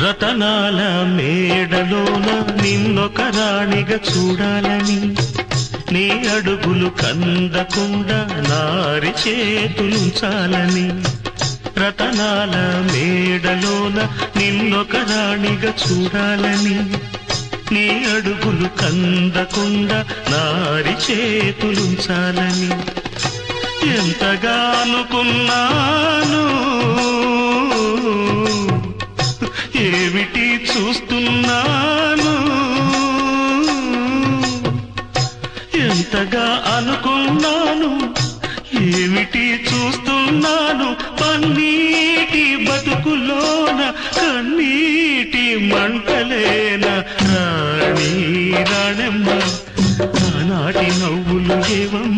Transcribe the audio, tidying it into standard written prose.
రతనాల మేడలోన నిన్నొక రాణిగా చూడాలని, నీ అడుగులు కందకుండా నారి చేతులుంచాలని. రతనాల మేడలోన నిన్నొక రాణిగా చూడాలని, నీ అడుగులు కందకుండా నారి చేతులుంచాలని. ఎంతగా అనుకున్నాను, ఏమిటి చూస్తున్నాను. ఎంతగా అనుకున్నాను, ఏమిటి చూస్తున్నాను. పన్నీటి బతుకులోన కన్నీటి మంటలేన రాణి రాణమ్మ, ఆనాటి నవ్వులు ఏవమ్మ.